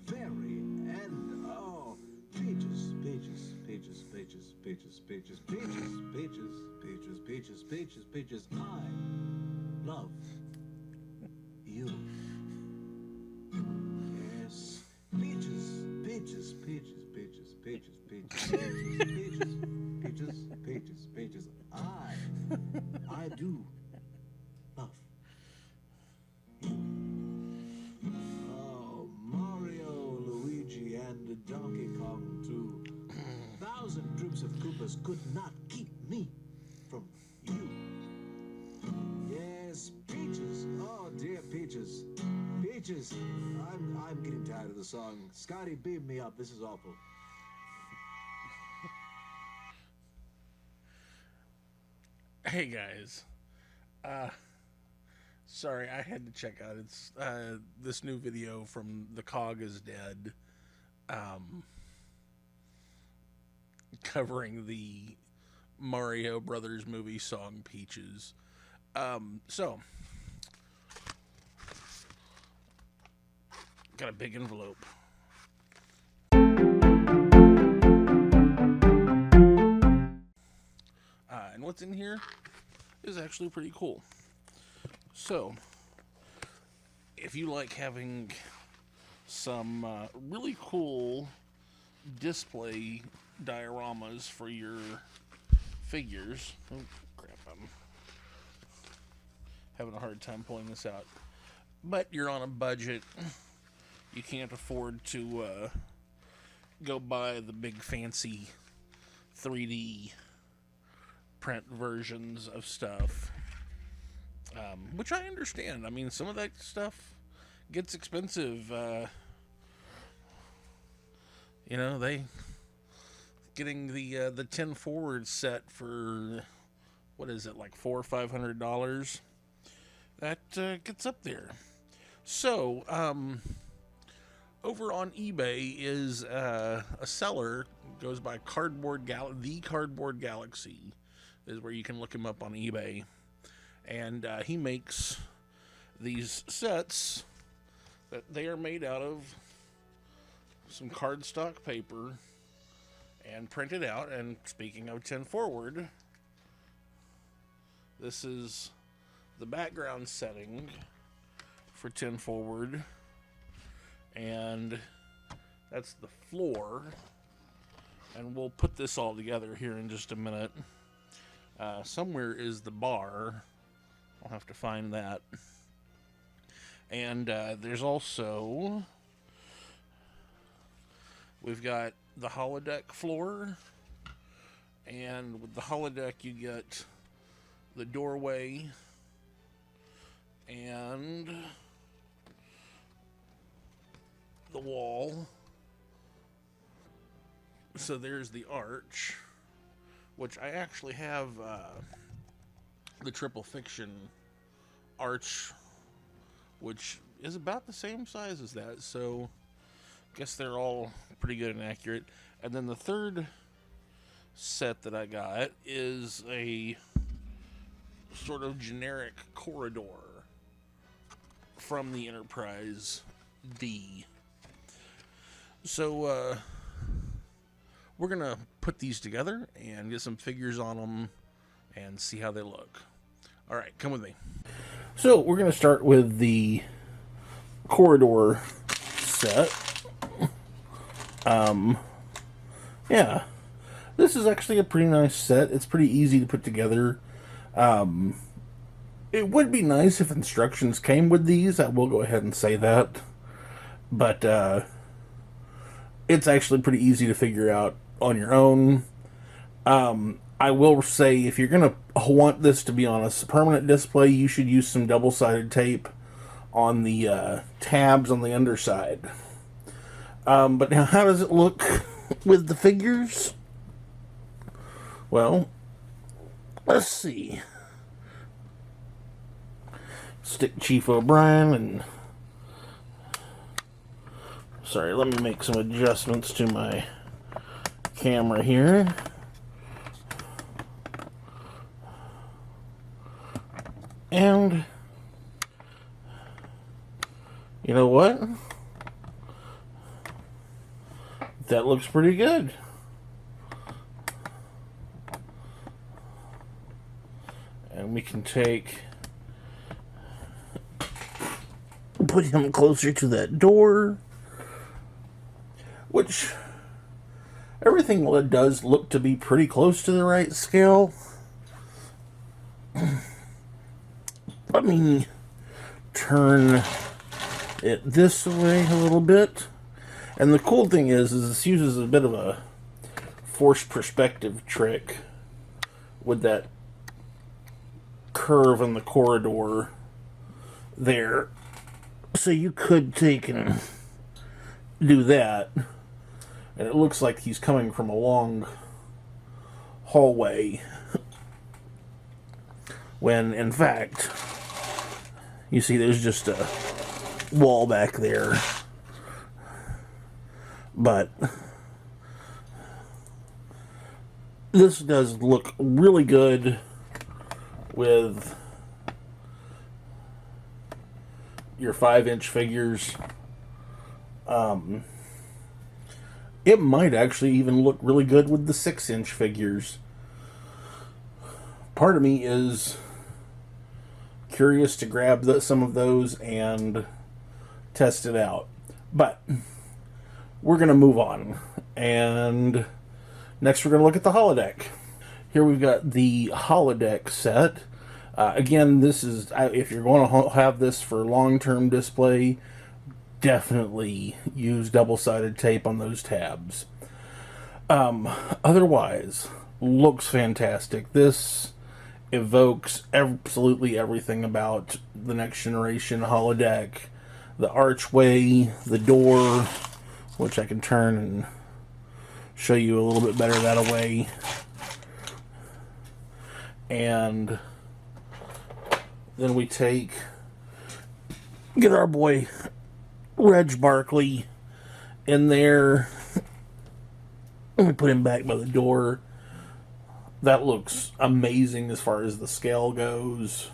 very end. Oh, pages, pages, pages, pages, pages, pages, pages, pages, pages, pages, pages, pages. I love you. Yes, pages, pages, pages, pages, pages, pages, pages, pages, pages, pages. I do love you. Oh, Mario, Luigi, and Donkey Kong too. 1,000 troops of Koopas could not keep me from you. Yes, Peaches. Oh dear, Peaches. Peaches. I'm getting tired of the song. Scotty, beam me up. This is awful. Hey guys, sorry, I had to check out this new video from The Cog is Dead, covering the Mario Brothers movie song Peaches. So got a big envelope. And what's in here is actually pretty cool. So, if you like having some really cool display dioramas for your figures, oh crap, I'm having a hard time pulling this out, but you're on a budget, you can't afford to go buy the big fancy 3D print versions of stuff, which I understand. I mean, some of that stuff gets expensive. You know, they getting the 10 forward set for what is it, like $400 or $500? That gets up there. So, over on eBay is a seller, goes by the Cardboard Galaxy. Is where you can look him up on eBay, and he makes these sets that they are made out of some cardstock paper and printed out. And speaking of 10 forward, this is the background setting for 10 forward, and that's the floor, and we'll put this all together here in just a minute. Somewhere is the bar. I'll have to find that. And there's also, we've got the holodeck floor. And with the holodeck, you get the doorway and the wall. So there's the arch, which I actually have the Triple Fiction arch, which is about the same size as that, so I guess they're all pretty good and accurate. And then the third set that I got is a sort of generic corridor from the Enterprise D. So, we're going to put these together and get some figures on them and see how they look. All right, come with me. So we're going to start with the corridor set. Yeah, this is actually a pretty nice set. It's pretty easy to put together. It would be nice if instructions came with these. I will go ahead and say that. But it's actually pretty easy to figure out on your own. I will say, if you're going to want this to be on a permanent display, you should use some double-sided tape on the tabs on the underside. But now, how does it look with the figures? Well, let's see. Stick Chief O'Brien and... Sorry, let me make some adjustments to my camera here. And you know what? That looks pretty good. And we can put him closer to that door, which everything does look to be pretty close to the right scale. Let me turn it this way a little bit. And the cool thing is this uses a bit of a forced perspective trick with that curve in the corridor there. So you could take and do that, and it looks like he's coming from a long hallway, when in fact you see there's just a wall back there. But this does look really good with your 5-inch figures. It might actually even look really good with the 6-inch figures. Part of me is curious to grab some of those and test it out. But we're going to move on. And next we're going to look at the holodeck. Here we've got the holodeck set. Again, this is, if you're going to have this for long-term display, definitely use double-sided tape on those tabs. Otherwise, looks fantastic. This evokes absolutely everything about the next generation holodeck. The archway, the door, which I can turn and show you a little bit better that way. And then we get our boy Reg Barkley in there. And we put him back by the door. That looks amazing as far as the scale goes.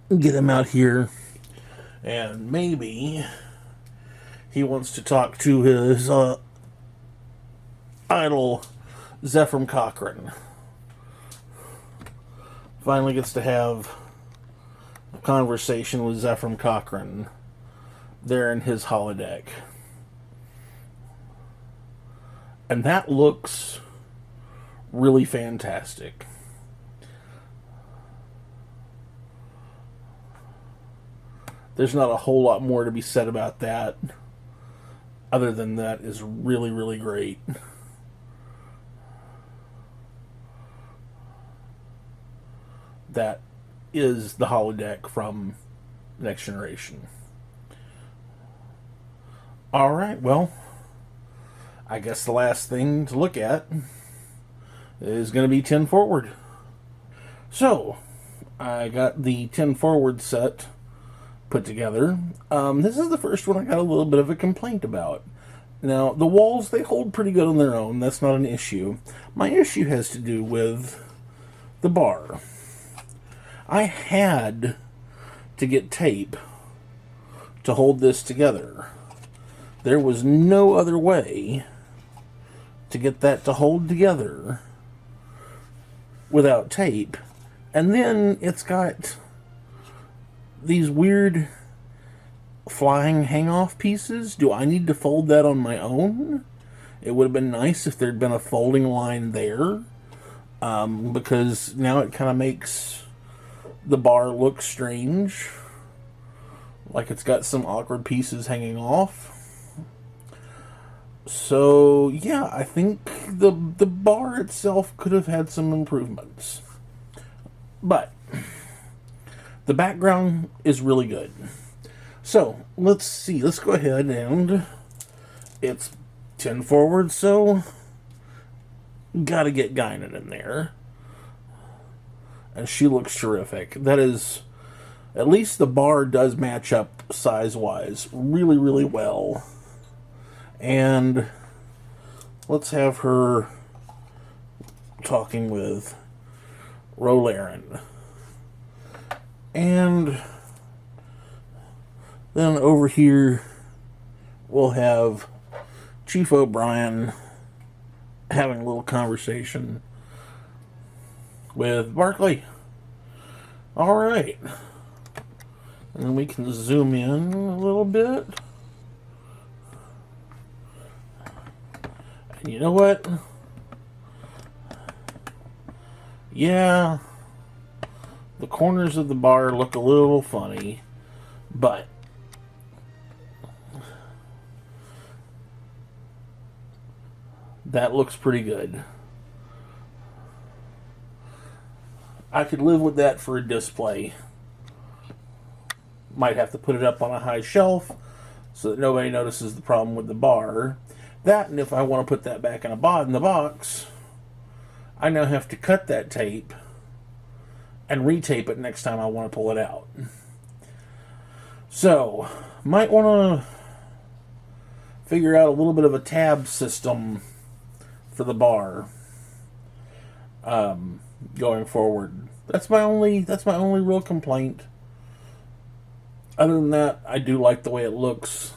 Get him out here. And maybe he wants to talk to his idol, Zephram Cochrane. Finally gets to have a conversation with Zephram Cochrane there in his holodeck. And that looks really fantastic. There's not a whole lot more to be said about that, other than that is really, really great. That is the holodeck from Next Generation. Alright, well, I guess the last thing to look at is going to be 10 forward. So, I got the 10 forward set put together. This is the first one I got a little bit of a complaint about. Now, the walls, they hold pretty good on their own. That's not an issue. My issue has to do with the bar. I had to get tape to hold this together. There was no other way to get that to hold together without tape. And then it's got these weird flying hang-off pieces. Do I need to fold that on my own? It would have been nice if there'd been a folding line there, because now it kind of makes the bar look strange, like it's got some awkward pieces hanging off. So yeah, I think the bar itself could have had some improvements, but the background is really good. So let's see, let's go ahead, and it's 10 forward, so gotta get Guinan in there. And she looks terrific. That is, at least the bar does match up size-wise really, really well. And let's have her talking with Rolaren. And then over here, we'll have Chief O'Brien having a little conversation with Barkley. All right. And then we can zoom in a little bit. And you know what? Yeah, the corners of the bar look a little funny, but that looks pretty good. I could live with that for a display. Might have to put it up on a high shelf so that nobody notices the problem with the bar. That, and if I want to put that back in the box, I now have to cut that tape and retape it next time I want to pull it out. So, might want to figure out a little bit of a tab system for the bar going forward. That's my only real complaint. Other than that, I do like the way it looks,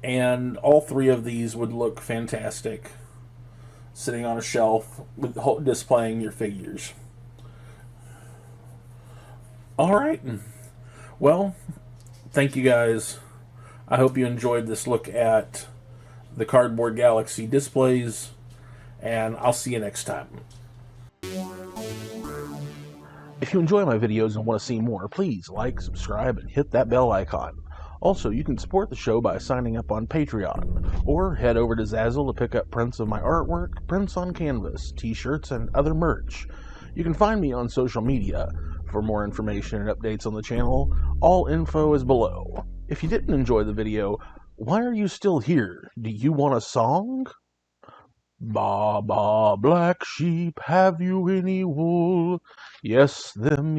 and all three of these would look fantastic sitting on a shelf with displaying your figures. All right. Well, thank you guys. I hope you enjoyed this look at the Cardboard Galaxy displays, and I'll see you next time. If you enjoy my videos and want to see more, please like, subscribe, and hit that bell icon. Also, you can support the show by signing up on Patreon, or head over to Zazzle to pick up prints of my artwork, prints on canvas, t-shirts, and other merch. You can find me on social media. For more information and updates on the channel, all info is below. If you didn't enjoy the video, why are you still here? Do you want a song? Ba, ba, black sheep, have you any wool? Yes, them,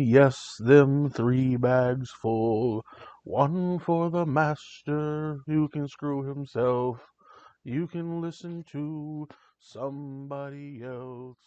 3 bags full. One for the master, who can screw himself. You can listen to somebody else.